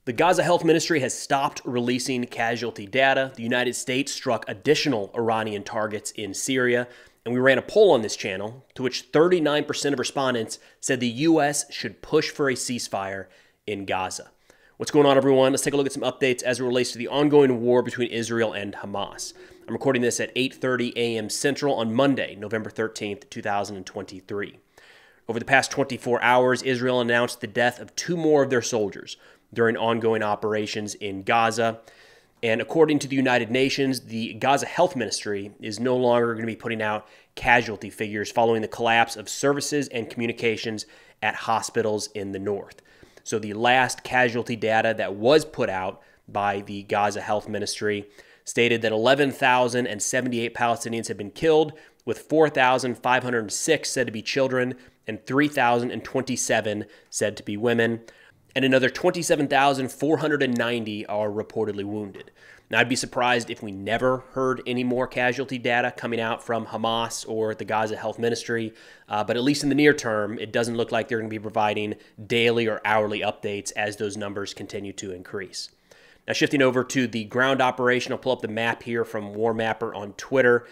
The Gaza Health Ministry has stopped releasing casualty data. The United States struck additional Iranian targets in Syria, and we ran a poll on this channel to which 39% of respondents said the U.S. should push for a ceasefire in Gaza. What's going on, everyone? Let's take a look at some updates as it relates to the ongoing war between Israel and Hamas. I'm recording this at 8:30 a.m. Central on Monday, November 13th, 2023. Over the past 24 hours, Israel announced the death of 2 more of their soldiers during ongoing operations in Gaza. And according to the United Nations, the Gaza Health Ministry is no longer going to be putting out casualty figures following the collapse of services and communications at hospitals in the north. So the last casualty data that was put out by the Gaza Health Ministry stated that 11,078 Palestinians have been killed, with 4,506 said to be children and 3,027 said to be women, and another 27,490 are reportedly wounded. Now, I'd be surprised if we never heard any more casualty data coming out from Hamas or the Gaza Health Ministry, but at least in the near term, it doesn't look like they're going to be providing daily or hourly updates as those numbers continue to increase. Now, shifting over to the ground operation, I'll pull up the map here from War Mapper on Twitter.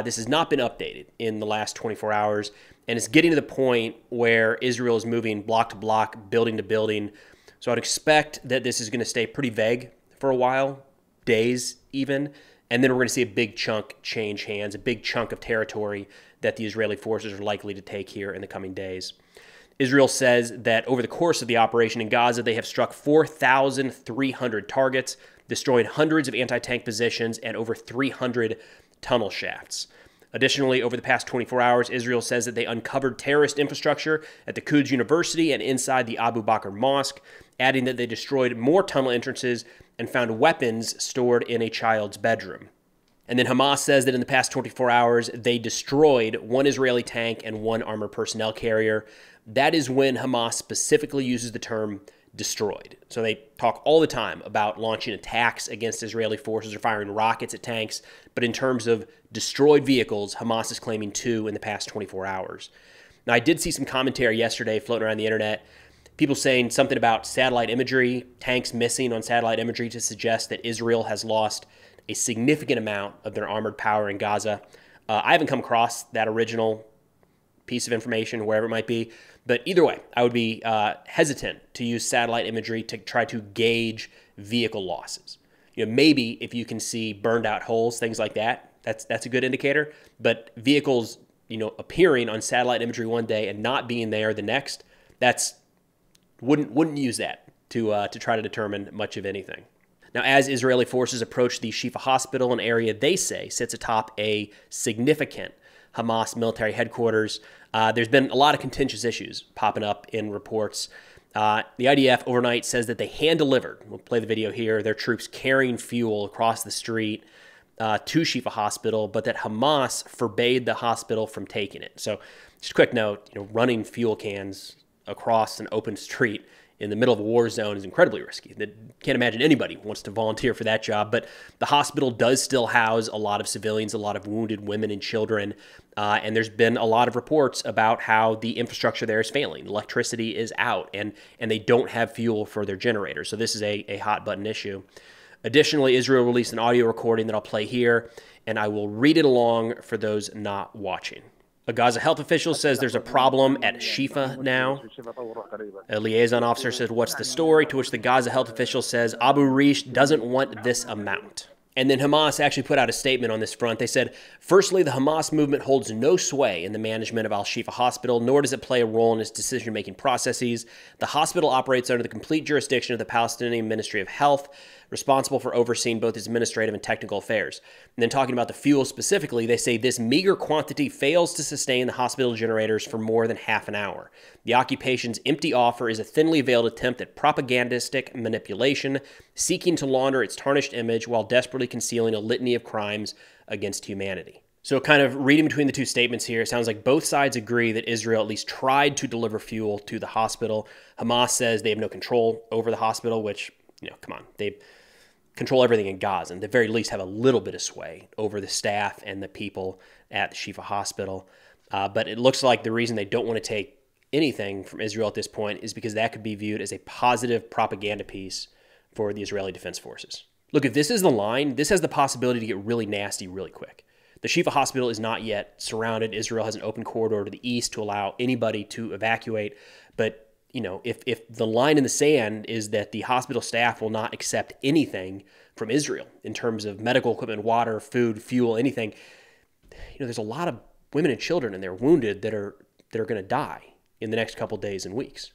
This has not been updated in the last 24 hours, and it's getting to the point where Israel is moving block to block, building to building. So I'd expect that this is going to stay pretty vague for a while, days even, and then we're going to see a big chunk change hands, a big chunk of territory that the Israeli forces are likely to take here in the coming days. Israel says that over the course of the operation in Gaza, they have struck 4,300 targets, destroying hundreds of anti-tank positions and over 300 tunnel shafts. Additionally, over the past 24 hours, Israel says that they uncovered terrorist infrastructure at the Quds University and inside the Abu Bakr Mosque, adding that they destroyed more tunnel entrances and found weapons stored in a child's bedroom. And then Hamas says that in the past 24 hours, they destroyed 1 Israeli tank and 1 armored personnel carrier. That is when Hamas specifically uses the term destroyed. So they talk all the time about launching attacks against Israeli forces or firing rockets at tanks. But in terms of destroyed vehicles, Hamas is claiming 2 in the past 24 hours. Now, I did see some commentary yesterday floating around the internet, people saying something about satellite imagery, tanks missing on satellite imagery to suggest that Israel has lost a significant amount of their armored power in Gaza. I haven't come across that original piece of information, wherever it might be. But either way, I would be hesitant to use satellite imagery to try to gauge vehicle losses. Maybe if you can see burned out holes, things like that, that's a good indicator. But vehicles, appearing on satellite imagery one day and not being there the next, wouldn't use that to try to determine much of anything. Now, as Israeli forces approach the Shifa Hospital, an area they say sits atop a significant Hamas military headquarters, there's been a lot of contentious issues popping up in reports. The IDF overnight says that they hand-delivered, we'll play the video here, their troops carrying fuel across the street to Shifa Hospital, but that Hamas forbade the hospital from taking it. So just a quick note, running fuel cans across an open street in the middle of a war zone is incredibly risky. Can't imagine anybody wants to volunteer for that job, but the hospital does still house a lot of civilians, a lot of wounded women and children, and there's been a lot of reports about how the infrastructure there is failing. Electricity is out, and they don't have fuel for their generators, so this is a hot-button issue. Additionally, Israel released an audio recording that I'll play here, and I will read it along for those not watching. A Gaza health official says there's a problem at Shifa now. A liaison officer says, "What's the story?" To which the Gaza health official says, "Abu Rish doesn't want this amount." And then Hamas actually put out a statement on this front. They said, "Firstly, the Hamas movement holds no sway in the management of Al-Shifa Hospital, nor does it play a role in its decision-making processes. The hospital operates under the complete jurisdiction of the Palestinian Ministry of Health, responsible for overseeing both its administrative and technical affairs." And then talking about the fuel specifically, they say this meager quantity fails to sustain the hospital generators for more than half an hour. The occupation's empty offer is a thinly veiled attempt at propagandistic manipulation, seeking to launder its tarnished image while desperately concealing a litany of crimes against humanity. So kind of reading between the two statements here, it sounds like both sides agree that Israel at least tried to deliver fuel to the hospital. Hamas says they have no control over the hospital, which, come on, they control everything in Gaza, and at the very least have a little bit of sway over the staff and the people at the Shifa Hospital. But it looks like the reason they don't want to take anything from Israel at this point is because that could be viewed as a positive propaganda piece for the Israeli Defense Forces. Look, if this is the line, this has the possibility to get really nasty really quick. The Shifa Hospital is not yet surrounded. Israel has an open corridor to the east to allow anybody to evacuate. But, you know, if the line in the sand is that the hospital staff will not accept anything from Israel in terms of medical equipment, water, food, fuel, anything, you know, there's a lot of women and children and they're wounded that are going to die in the next couple days and weeks.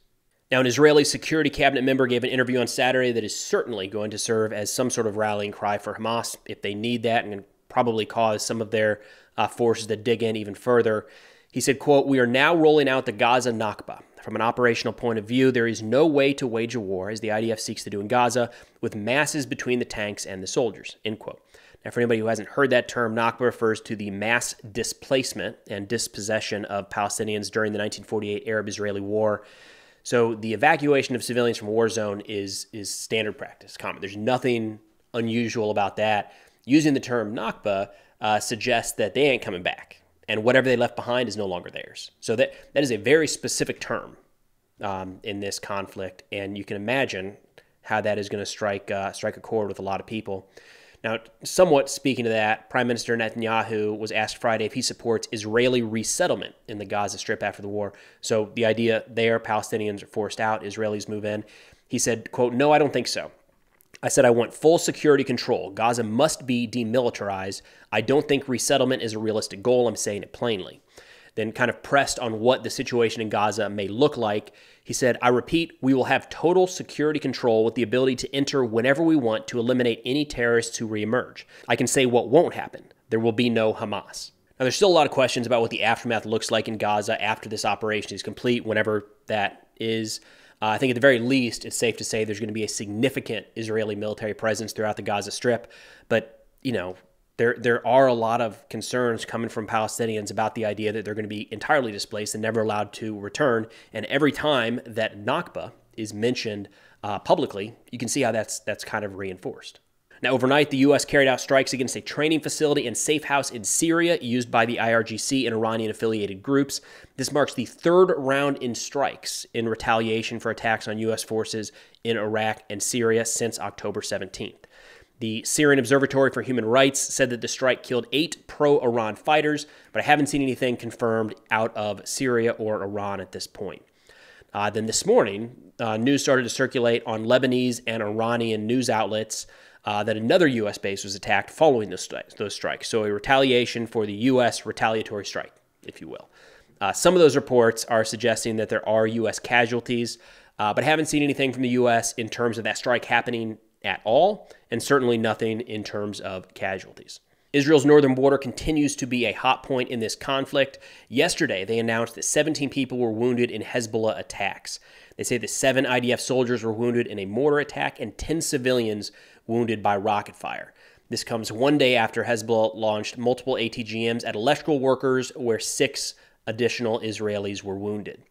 Now, an Israeli security cabinet member gave an interview on Saturday that is certainly going to serve as some sort of rallying cry for Hamas if they need that, and probably cause some of their forces to dig in even further. He said, quote, "We are now rolling out the Gaza Nakba. From an operational point of view, there is no way to wage a war, as the IDF seeks to do in Gaza, with masses between the tanks and the soldiers," end quote. Now, for anybody who hasn't heard that term, Nakba refers to the mass displacement and dispossession of Palestinians during the 1948 Arab-Israeli War. So the evacuation of civilians from a war zone is standard practice, common. There's nothing unusual about that. Using the term Nakba suggests that they ain't coming back, and whatever they left behind is no longer theirs. So that is a very specific term in this conflict, and you can imagine how that is going to strike a chord with a lot of people. Now, somewhat speaking to that, Prime Minister Netanyahu was asked Friday if he supports Israeli resettlement in the Gaza Strip after the war. So the idea there, Palestinians are forced out, Israelis move in. He said, quote, "No, I don't think so. I said I want full security control. Gaza must be demilitarized. I don't think resettlement is a realistic goal. I'm saying it plainly." Then kind of pressed on what the situation in Gaza may look like. He said, "I repeat, we will have total security control with the ability to enter whenever we want to eliminate any terrorists who reemerge. I can say what won't happen. There will be no Hamas." Now, there's still a lot of questions about what the aftermath looks like in Gaza after this operation is complete, whenever that is. I think at the very least, it's safe to say there's going to be a significant Israeli military presence throughout the Gaza Strip. But, you know, there are a lot of concerns coming from Palestinians about the idea that they're going to be entirely displaced and never allowed to return. And every time that Nakba is mentioned publicly, you can see how that's kind of reinforced. Now, overnight, the U.S. carried out strikes against a training facility and safe house in Syria used by the IRGC and Iranian-affiliated groups. This marks the third round in strikes in retaliation for attacks on U.S. forces in Iraq and Syria since October 17th. The Syrian Observatory for Human Rights said that the strike killed 8 pro-Iran fighters, but I haven't seen anything confirmed out of Syria or Iran at this point. Then this morning, news started to circulate on Lebanese and Iranian news outlets that another U.S. base was attacked following those strikes. So a retaliation for the U.S. retaliatory strike, if you will. Some of those reports are suggesting that there are U.S. casualties, but I haven't seen anything from the U.S. in terms of that strike happening at all, and certainly nothing in terms of casualties. Israel's northern border continues to be a hot point in this conflict. Yesterday, they announced that 17 people were wounded in Hezbollah attacks. They say that 7 IDF soldiers were wounded in a mortar attack and 10 civilians wounded by rocket fire. This comes one day after Hezbollah launched multiple ATGMs at electrical workers, where 6 additional Israelis were wounded.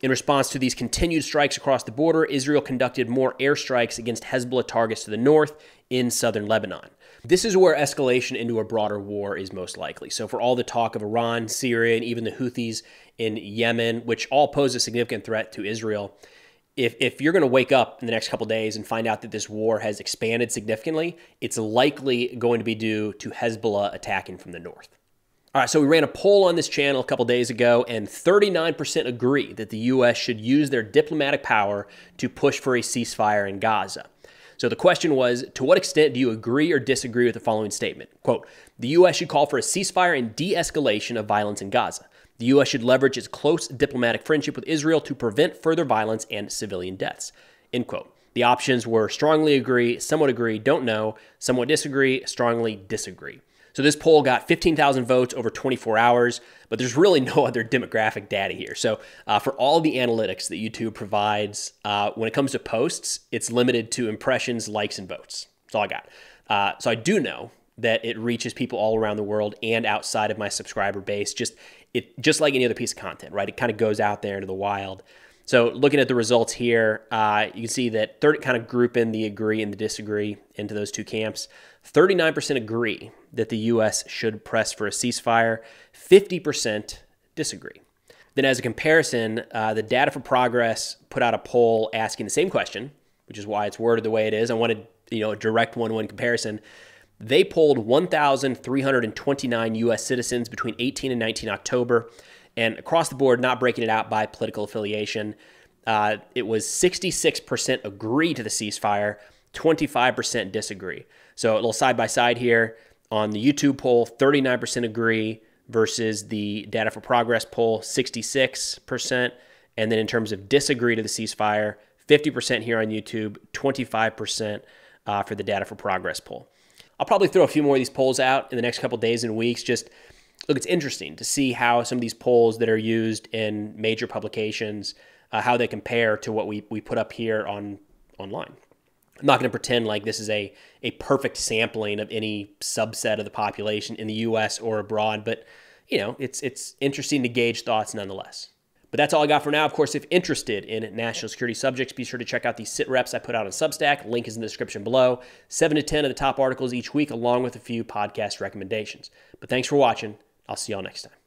In response to these continued strikes across the border, Israel conducted more airstrikes against Hezbollah targets to the north in southern Lebanon. This is where escalation into a broader war is most likely. So for all the talk of Iran, Syria, and even the Houthis in Yemen, which all pose a significant threat to Israel, if you're going to wake up in the next couple of days and find out that this war has expanded significantly, it's likely going to be due to Hezbollah attacking from the north. All right, so we ran a poll on this channel a couple days ago, and 39% agree that the U.S. should use their diplomatic power to push for a ceasefire in Gaza. So the question was, to what extent do you agree or disagree with the following statement? Quote, "The U.S. should call for a ceasefire and de-escalation of violence in Gaza. The U.S. should leverage its close diplomatic friendship with Israel to prevent further violence and civilian deaths." End quote. The options were strongly agree, somewhat agree, don't know, somewhat disagree, strongly disagree. So this poll got 15,000 votes over 24 hours, but there's really no other demographic data here. So for all the analytics that YouTube provides, when it comes to posts, it's limited to impressions, likes, and votes. That's all I got. So I do know that it reaches people all around the world and outside of my subscriber base, just like any other piece of content, right? It kind of goes out there into the wild. So looking at the results here, you can see that kind of group in the agree and the disagree into those two camps. 39% agree that the U.S. should press for a ceasefire. 50% disagree. Then as a comparison, the Data for Progress put out a poll asking the same question, which is why it's worded the way it is. I wanted, a direct one-to-one comparison. They polled 1,329 U.S. citizens between 18 and 19 October, and across the board, not breaking it out by political affiliation, it was 66% agree to the ceasefire, 25% disagree. So a little side-by-side here. On the YouTube poll, 39% agree versus the Data for Progress poll, 66%. And then in terms of disagree to the ceasefire, 50% here on YouTube, 25% for the Data for Progress poll. I'll probably throw a few more of these polls out in the next couple days and weeks. Just look, it's interesting to see how some of these polls that are used in major publications, how they compare to what we put up here online. I'm not going to pretend like this is a perfect sampling of any subset of the population in the U.S. or abroad, but it's interesting to gauge thoughts nonetheless. But that's all I got for now. Of course, if interested in national security subjects, be sure to check out the sit reps I put out on Substack. Link is in the description below. 7 to 10 of the top articles each week, along with a few podcast recommendations. But thanks for watching. I'll see y'all next time.